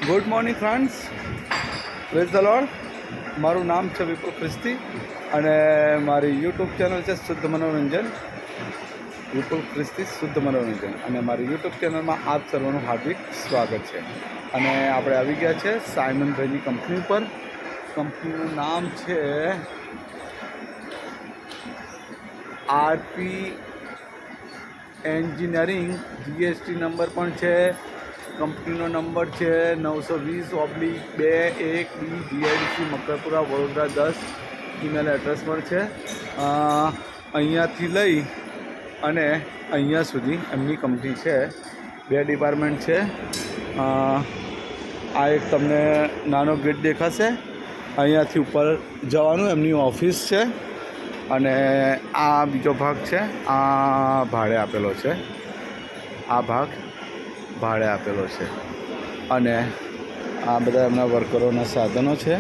Good morning friends, praise the lord. મારું નામ છે વિપુલ ખ્રિસ્તી અને મારી યુટ્યુબ ચેનલ છે શુદ્ધ મનોરંજન. વિપુલ ખ્રિસ્તી શુદ્ધ મનોરંજન અને મારી યુટ્યુબ ચેનલમાં આપ સર્વનું હાર્દિક સ્વાગત છે. અને આપણે આવી ગયા છે સાયમનભાઈની કંપની પર. કંપનીનું નામ છે આરપી એન્જિનિયરિંગ. જીએસટી નંબર પણ છે. કંપનીનો નંબર છે 920/21B GIDC Makarpura Vadodara 10. Email address પણ છે. અહીંયાથી લઈ અને અહીંયા સુધી એમની કંપની છે. 2 ડિપાર્ટમેન્ટ છે. આ એક તમને નાનો ગેટ દેખાશે. અહીંયાથી ઉપર જવાનું એમની ઓફિસ છે. અને આ બીજો ભાગ છે, આ ભાડે આપેલો છે. આ ભાગ ભાડે આપેલો છે. અને આ બધા એમના વર્કરોના સાધનો છે.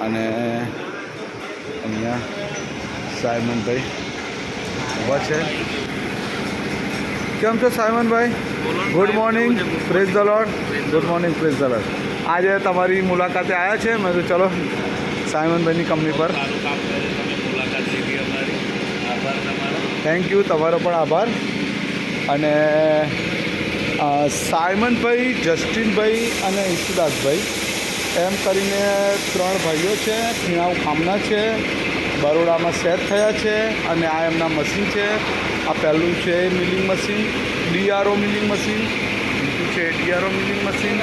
અને અહીંયા સાયમનભાઈ ઊભા છે. કેમ છો સાયમનભાઈ? Good morning, praise the Lord. Good morning, praise the Lord. આજે તમારી મુલાકાતે આવ્યા છે. મેં તો ચલો સાયમનભાઈની કંપની પર. થેન્ક યુ, તમારો પણ આભાર. અને સાયમનભાઈ, જસ્ટિનભાઈ અને ઈશુદાસભાઈ એમ કરીને 3 ભાઈઓ છે. ખીણાવ કામના છે, બરોડામાં સેટ થયા છે. અને આ એમના મશીન છે. આ પહેલું છે milling machine, DRO milling machine. બીજું છે DRO મિલિંગ મશીન.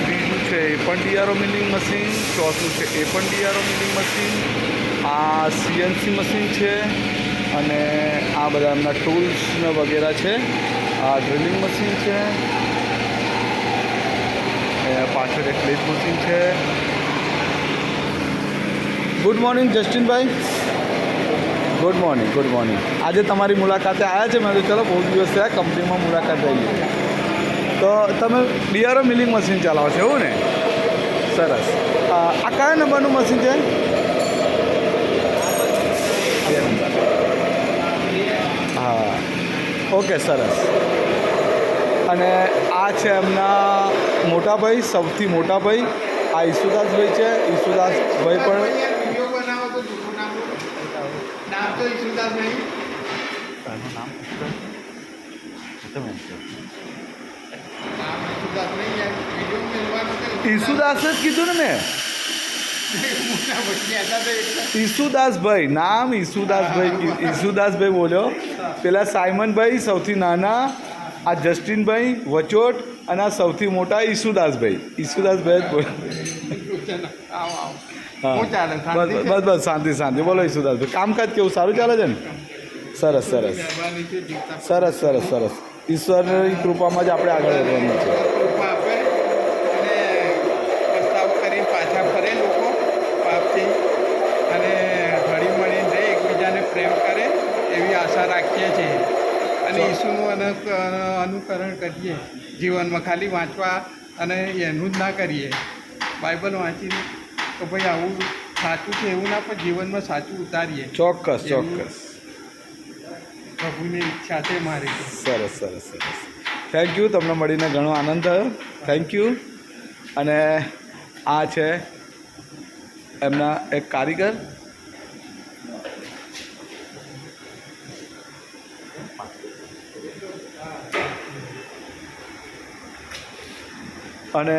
ત્રીજું છે એ પણ DRO મિલિંગ મશીન. ચોથું છે એ પણ DRO મિલિંગ મશીન. આ CNC મશીન છે. અને આ બધા એમના ટૂલ્સ ને વગેરે છે. આ ડ્રિલિંગ મશીન છે. પાછળ એક લેથ મશીન છે. ગુડ મોર્નિંગ જસ્ટિનભાઈ. Good morning, good morning. આજે તમારી મુલાકાતે આવ્યા છે. મેં તો ચલો બહુ દિવસ થયા કંપનીમાં મુલાકાત આવી. તો તમે DRO મિલિંગ મશીન ચલાવો છો એવું ને? સરસ. આ કયા નંબરનું મશીન છે? 2 નંબર. હા, ઓકે, સરસ. અને આ છે એમના મોટાભાઈ, સૌથી મોટાભાઈ. આ ઈશુદાસભાઈ છે. ઈશુદાસભાઈ પણ ઈશુદાસ જ કીધું ને મેં. ઈશુદાસભાઈ, નામ ઈશુદાસભાઈ. ઈશુદાસભાઈ બોલ્યો. પેલા સાયમનભાઈ સૌથી નાના, આ જસ્ટિનભાઈ વચોટ, અને આ સૌથી મોટા ઈશુદાસભાઈ. ઈશુદાસભાઈ જ બોલ્યો. હા, બસ શાંતિ શાંતિ. બોલો ઈશુદાસભાઈ, કામકાજ કેવું સારું ચાલે છે ને? સરસ સરસ સરસ સરસ સરસ. ઈશ્વરની કૃપામાં જ આપણે આગળ વધવાનું છે. અને હળી મળીને એકબીજાને પ્રેમ કરે એવી આશા રાખીએ છીએ. અને ઈસુનું અનુકરણ કરીએ જીવનમાં. ખાલી વાંચવા અને એનું જ ના કરીએ. બાઇબલ વાંચીને તો ભાઈ આવું સાચું છે એવું ના, પણ જીવનમાં સાચું ઉતારીએ. ચોક્કસ ચોક્કસ. પ્રભુની ઈચ્છા છે મારી. સરસ સરસ સરસ. Thank you. તમને મળીને ઘણો આનંદ થયો. Thank you. અને આ છે એમના એક કારીગર. અને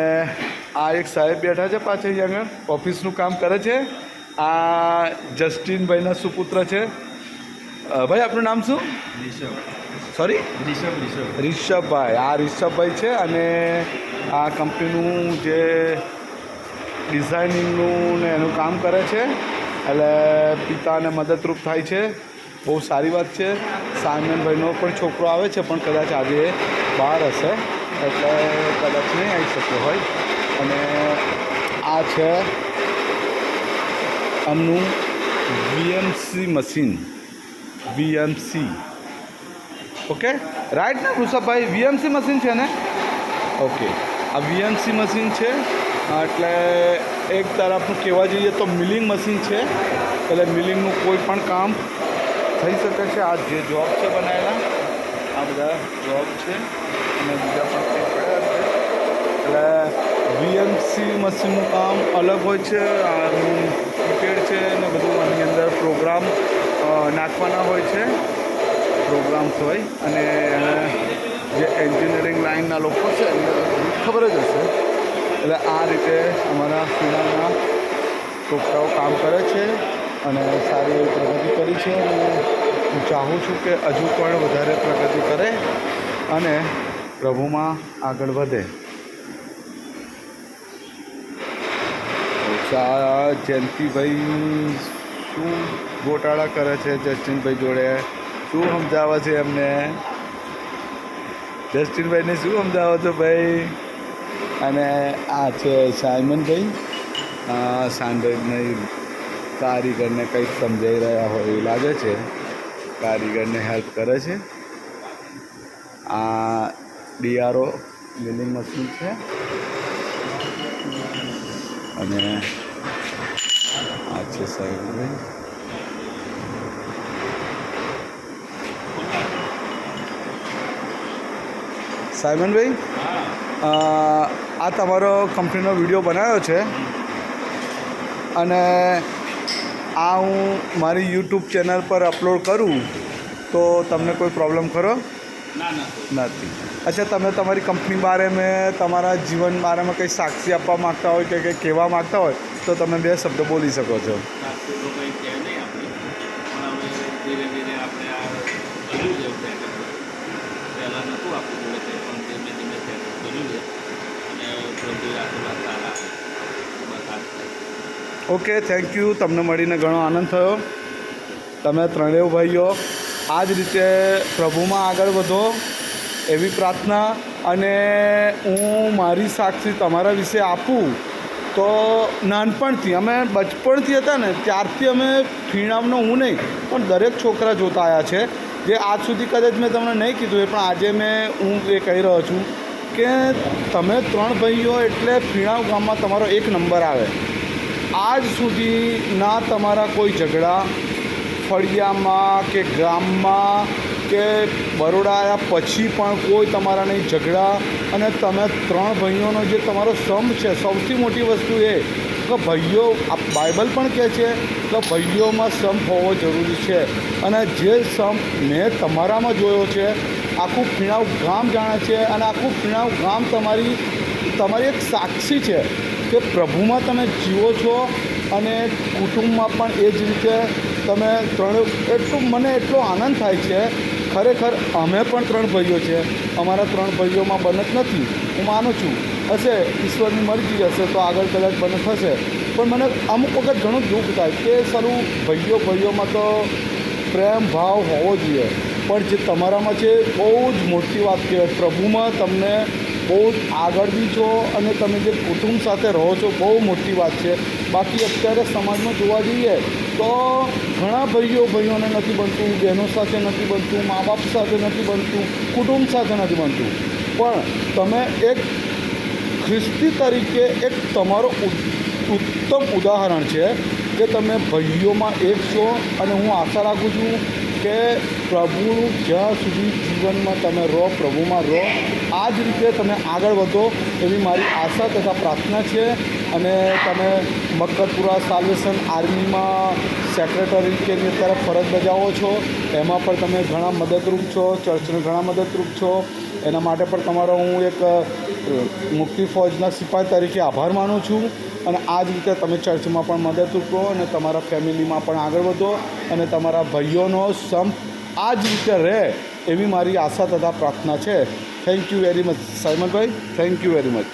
આ એક સાહેબ બેઠા છે પાછળ અહીંયા આગળ, ઓફિસનું કામ કરે છે. આ જસ્ટિનભાઈના સુપુત્ર છે. ભાઈ આપનું નામ શું? સોરી, રિષભભાઈ. આ રિષભભાઈ છે. અને આ કંપનીનું જે ડિઝાઇનિંગનું ને એનું કામ કરે છે. એટલે પિતાને મદદરૂપ થાય છે. બહુ સારી વાત છે. સાયમનભાઈનો પણ છોકરો આવે છે, પણ કદાચ આજે બહાર હશે એટલે કદાચ નહીં આવી શક્યો હોય. અને આ છે આમનું VMC machine. VMC, okay, right ને વૃષભભાઈ? VMC મશીન છે ને? ઓકે, આ VMC મશીન છે. એટલે એક તરફનું કહેવા જઈએ તો મિલિંગ મશીન છે. એટલે મિલિંગનું કોઈ પણ કામ થઈ શકે છે. આ જે જોબ છે બનાવેલા, આ બધા જોબ છે. અને બીજા પણ કંઈ પડ્યા છે. સીએનસી મશીનનું કામ અલગ હોય છે. આનું કીપેડ છે ને બધું આની અંદર પ્રોગ્રામ નાખવાના હોય છે, પ્રોગ્રામ્સ હોય. અને જે એન્જિનિયરિંગ લાઇનના લોકો છે એમને ખબર જ હશે. એટલે આ રીતે અમારા ફિનાલના છોકરાઓ કામ કરે છે અને સારી એવી પ્રગતિ કરી છે. અને હું ચાહું છું કે હજુ પણ વધારે પ્રગતિ કરે અને પ્રભુમાં આગળ વધે. જયંતિભાઈ શું ગોટાળા કરે છે જસ્ટિનભાઈ જોડે? શું સમજાવે છે એમને? જસ્ટિનભાઈને શું સમજાવો છો ભાઈ? અને આ છે સાયમનભાઈ, સાંડેડની કારીગરને કંઈક સમજાઈ રહ્યા હોય એવું લાગે છે. કારીગરને હેલ્પ કરે છે. આ ડીઆરઓ મિલિંગ મશીન છે અને આ છે સાહેબભાઈ. સાયમનભાઈ, આ તમારો કંપનીનો વિડીયો બનાવ્યો છે અને આ હું મારી યુટ્યુબ ચેનલ પર અપલોડ કરું તો તમને કોઈ પ્રોબ્લેમ ખરો? નથી. અચ્છા, તમે તમારી કંપની બારે મેં તમારા જીવન બારેમાં કંઈ સાક્ષી આપવા માગતા હોય કે કંઈ કહેવા માગતા હોય તો તમે 2 શબ્દ બોલી શકો છો. Okay, thank you. તમને મળીને ઘણો આનંદ થયો. તમે ત્રણેય ભાઈઓ આ જ રીતે પ્રભુમાં આગળ વધો એવી પ્રાર્થના. અને હું મારી સાક્ષી તમારા વિશે આપું તો નાનપણથી અમે બચપણથી હતા ને ત્યારથી અમે ફીણાવનો હું નહીં પણ દરેક છોકરા જોતા આવ્યા છે. જે આજ સુધી કદાચ મેં તમને નહીં કીધું એ પણ આજે હું એ કહી રહ્યો છું કે તમે 3 ભાઈઓ એટલે ફીણાવ ગામમાં તમારો 1 નંબર આવે. આજ સુધી ના તમારા કોઈ ઝઘડા ફળિયામાં કે ગામમાં કે બરોડા આવ્યા પછી પણ કોઈ તમારા નહીં ઝઘડા. અને તમે 3 ભાઈઓનો જે તમારો સંપ છે, સૌથી મોટી વસ્તુ એ કે ભાઈઓ, આ બાઇબલ પણ કહે છે કે ભાઈઓમાં સંપ હોવો જરૂરી છે. અને જે સંપ મેં તમારામાં જોયો છે આખું ફીણાવ ગામ જાણે છે. અને આખું ફીણાવ ગામ તમારી એક સાક્ષી છે કે પ્રભુમાં તમે જીવો છો. અને કુટુંબમાં પણ એ જ રીતે તમે મને એટલો આનંદ થાય છે. ખરેખર અમે પણ 3 ભાઈઓ છે. અમારા 3 ભાઈઓમાં બનત નથી, હું માનું છું. હશે, ઈશ્વરની મરજી હશે તો આગળ કદાચ બનત થશે. પણ મને અમુક વખત ઘણું દુઃખ થાય કે સારું ભાઈઓમાં તો પ્રેમ ભાવ હોવો જોઈએ. પણ જે તમારામાં છે બહુ જ મોટી વાત કહેવાય. પ્રભુમાં તમને બહુ જ આગળ બી છો અને તમે જે કુટુંબ સાથે રહો છો બહુ મોટી વાત છે. બાકી અત્યારે સમાજમાં જોવા જઈએ તો ઘણા ભાઈઓને નથી બનતું, બહેનો સાથે નથી બનતું, મા બાપ સાથે નથી બનતું, કુટુંબ સાથે નથી બનતું. પણ તમે એક ખ્રિસ્તી તરીકે એક તમારો ઉત્તમ ઉદાહરણ છે કે તમે ભાઈઓમાં એક છો. અને હું આશા રાખું છું કે પ્રભુનું જ્યાં સુધી જીવનમાં તમે રહો, પ્રભુમાં રહો, આ જ રીતે તમે આગળ વધો એવી મારી આશા તથા પ્રાર્થના છે. અને તમે મક્કરપુરા સાલ્વેશન આર્મીમાં સેક્રેટરી કે અત્યારે ફરજ બજાવો છો, એમાં પણ તમે ઘણા મદદરૂપ છો, ચર્ચને ઘણા મદદરૂપ છો. એના માટે પણ તમારો હું એક મુક્તિ ફૌજના સિપાહી તરીકે આભાર માનું છું. અને આ જ રીતે તમે ચર્ચમાં પણ મદદરૂપ રહો અને તમારા ફેમિલીમાં પણ આગળ વધો અને તમારા ભાઈઓનો સંપ આ જ રીતે રહે એવી મારી આશા તથા પ્રાર્થના છે. થેન્ક યુ વેરી મચ સાયમનભાઈ, થેન્ક યુ વેરી મચ.